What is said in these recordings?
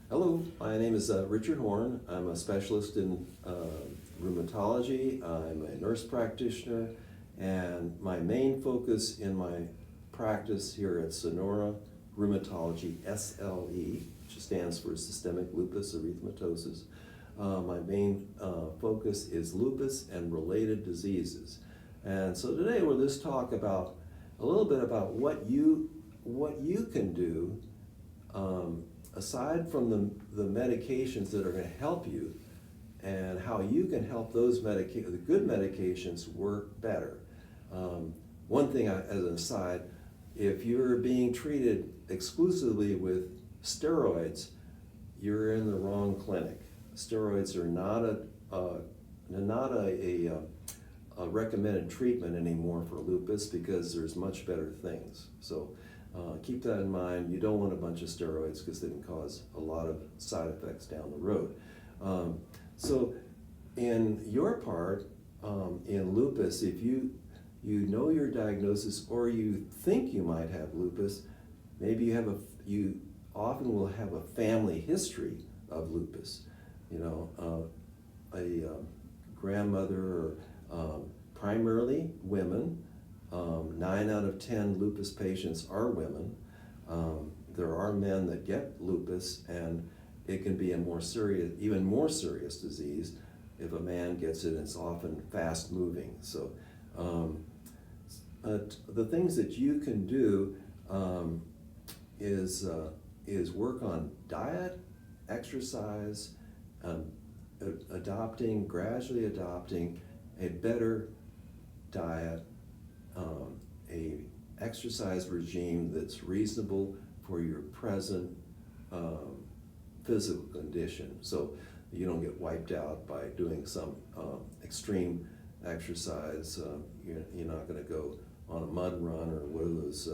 Hello, my name is Richard Horn. I'm a specialist in rheumatology. I'm a nurse practitioner, and my main focus in my practice here at Sonora Rheumatology, SLE, which stands for Systemic Lupus Erythematosus. My main focus is lupus and related diseases. And so today we'll just talk about a little bit about what you can do aside from the medications that are going to help you, and how you can help those the good medications work better. One thing, as an aside, if you're being treated exclusively with steroids, you're in the wrong clinic. Steroids are not a recommended treatment anymore for lupus, because there's much better things. So keep that in mind. You don't want a bunch of steroids because they can cause a lot of side effects down the road. So in your part, in lupus, if you know your diagnosis, or you think you might have lupus, maybe you often will have a family history of lupus. A grandmother, or primarily women. 9 out of 10 lupus patients are women. There are men that get lupus, and it can be even more serious disease. If a man gets it, it's often fast moving. So the things that you can do is work on diet, exercise, gradually adopting a better diet, a exercise regime that's reasonable for your present physical condition, so you don't get wiped out by doing some extreme exercise. You're not going to go on a mud run, or what are those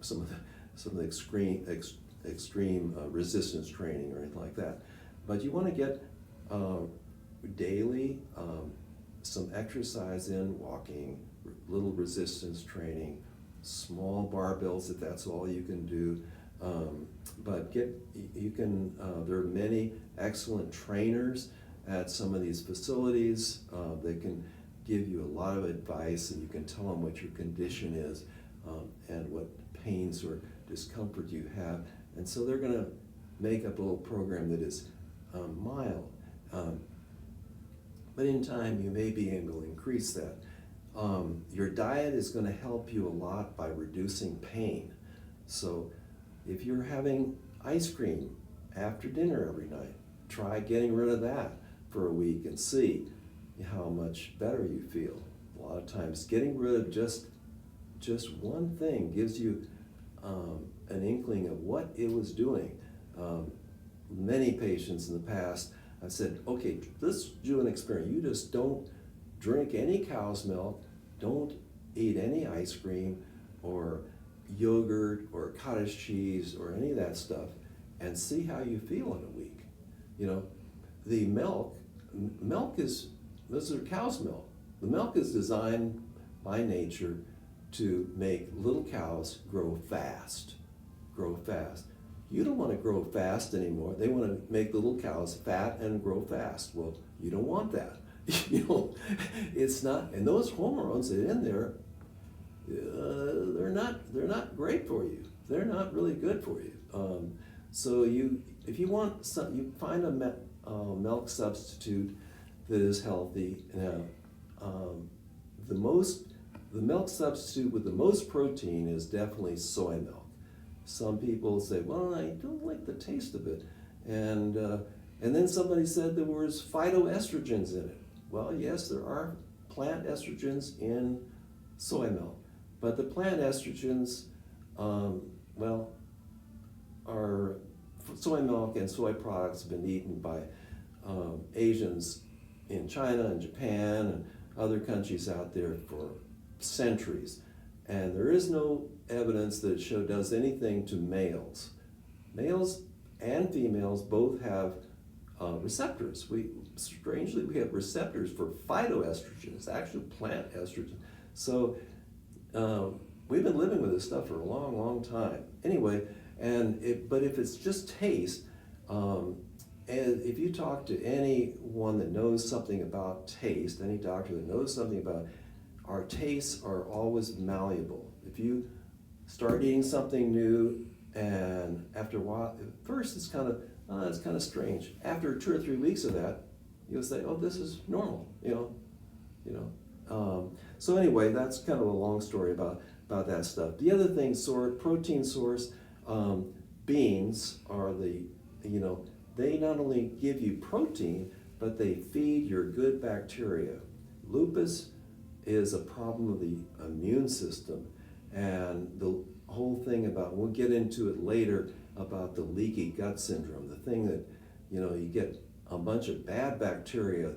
some of the extreme resistance training or anything like that. But you want to get daily some exercise in, walking, little resistance training, small barbells if that's all you can do. But there are many excellent trainers at some of these facilities. They can give you a lot of advice, and you can tell them what your condition is, and what pains or discomfort you have. And so they're going to make up a little program that is mild. But in time, you may be able to increase that. Your diet is going to help you a lot by reducing pain. So if you're having ice cream after dinner every night, try getting rid of that for a week and see how much better you feel. A lot of times getting rid of just one thing gives you an inkling of what it was doing. Many patients in the past, I've said, okay, let's do an experiment. You just don't drink any cow's milk, don't eat any ice cream or yogurt or cottage cheese or any of that stuff, and see how you feel in a week. The this is cow's milk. The milk is designed by nature to make little cows grow fast. You don't want to grow fast anymore. They want to make little cows fat and grow fast. Well, you don't want that. It's not, and those hormones that are in there, they're not great for you. They're not really good for you. So if you want some, you find a milk substitute that is healthy. The milk substitute with the most protein is definitely soy milk. Some people say, well, I don't like the taste of it. And then somebody said there was phytoestrogens in it. Well, yes, there are plant estrogens in soy milk. But the plant estrogens, are soy milk and soy products have been eaten by Asians in China and Japan and other countries out there for centuries. And there is no evidence that it does anything to males. Males and females both have receptors. Strangely, we have receptors for phytoestrogens, actually plant estrogen. So we've been living with this stuff for a long, long time. Anyway, but if it's just taste, And if you talk to anyone that knows something about taste, any doctor that knows something about, our tastes are always malleable. If you start eating something new, and after a while, at first it's kind of strange. After 2 or 3 weeks of that, you'll say, "Oh, this is normal," So anyway, that's kind of a long story about that stuff. The other thing, protein source, beans are they not only give you protein, but they feed your good bacteria. Lupus is a problem of the immune system, and the whole thing about, we'll get into it later, about the leaky gut syndrome, the thing that, you get a bunch of bad bacteria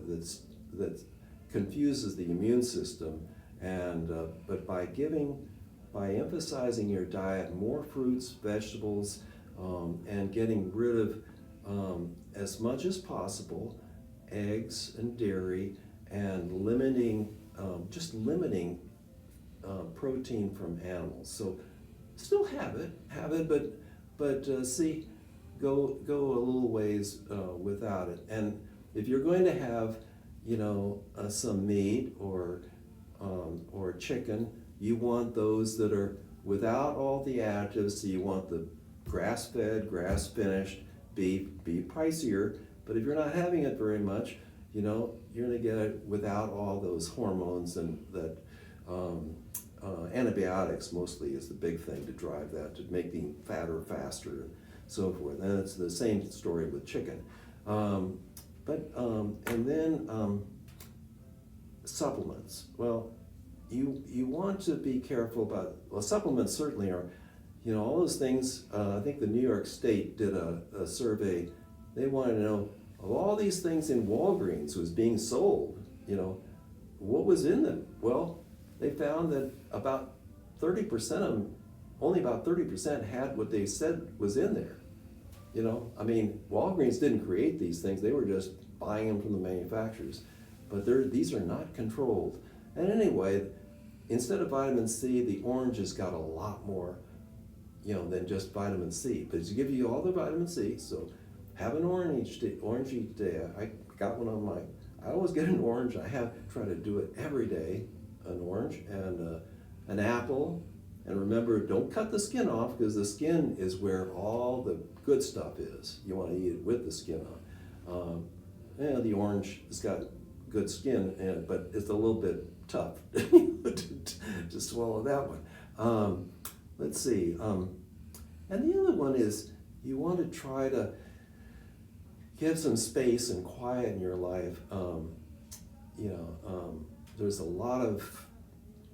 that confuses the immune system, and but by emphasizing your diet, more fruits, vegetables, and getting rid of as much as possible eggs and dairy, and limiting protein from animals. So still have it, but see, go a little ways without it. And if you're going to have some meat or chicken, you want those that are without all the additives. So you want the grass-fed, grass-finished beef. Be pricier, but if you're not having it very much, you're going to get it without all those hormones, and that antibiotics mostly is the big thing to drive that, to make them fatter faster and so forth. And it's the same story with chicken. And then supplements. Well, you want to be careful about, supplements certainly are, all those things. I think the New York State did a survey. They wanted to know, of all these things in Walgreens was being sold, what was in them? Well, they found that about 30% of them, only about 30% had what they said was in there. Walgreens didn't create these things. They were just buying them from the manufacturers. But these are not controlled. And anyway, instead of vitamin C, the orange has got a lot more, than just vitamin C. But it's give you all the vitamin C, so have an orange each day. I got one on I always get an orange. Try to do it every day, an orange, and an apple. And remember, don't cut the skin off, because the skin is where all the good stuff is. You want to eat it with the skin on. The orange has got good skin in it, but it's a little bit tough to swallow that one. Let's see. And the other one is, you want to try to give some space and quiet in your life. There's a lot of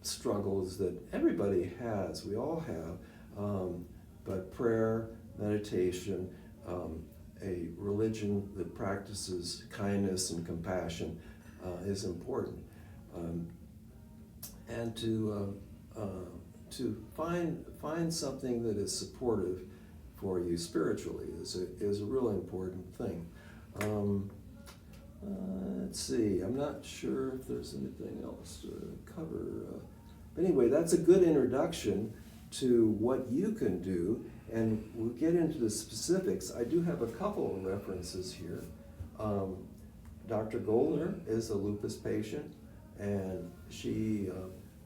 struggles that everybody has, we all have, but prayer, meditation, a religion that practices kindness and compassion is important. And to find something that is supportive for you spiritually is a really important thing. Let's see, I'm not sure if there's anything else to cover. But anyway, that's a good introduction to what you can do, and we'll get into the specifics. I do have a couple of references here. Dr. Goldner is a lupus patient, and she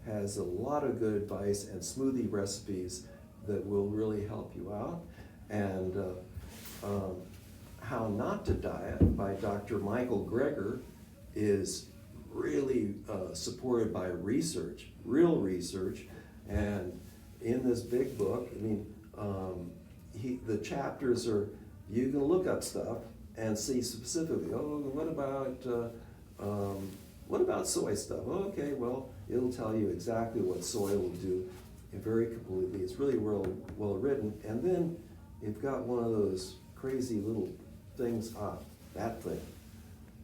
has a lot of good advice and smoothie recipes that will really help you out. And How Not to Diet by Dr. Michael Greger is really supported by research, real research. And in this big book, the chapters are, you can look up stuff and see specifically, what about soy stuff? Oh, okay, well, it'll tell you exactly what soy will do, and very completely. It's really well written. And then you've got one of those crazy little things, that thing.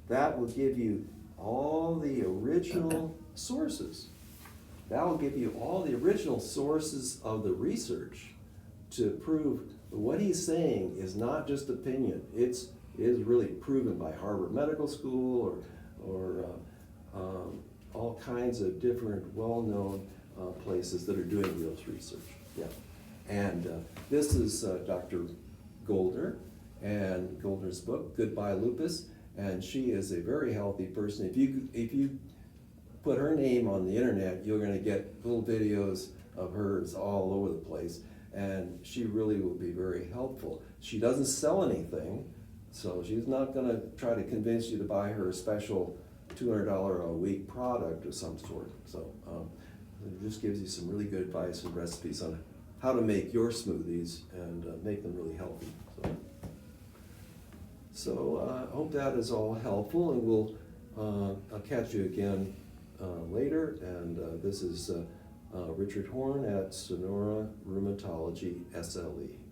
That will give you all the original sources. That will give you all the original sources of the research to prove what he's saying is not just opinion. It is really proven by Harvard Medical School or all kinds of different well-known places that are doing real research. Yeah, and this is Dr. Goldner, and Goldner's book, Goodbye Lupus, and she is a very healthy person. If you put her name on the internet, you're going to get little videos of hers all over the place, and she really will be very helpful. She doesn't sell anything, so she's not going to try to convince you to buy her a special $200 a week product of some sort. So it just gives you some really good advice and recipes on how to make your smoothies and make them really healthy. So I hope that is all helpful, and I'll catch you again later. And this is Richard Horn at Sonora Rheumatology SLE.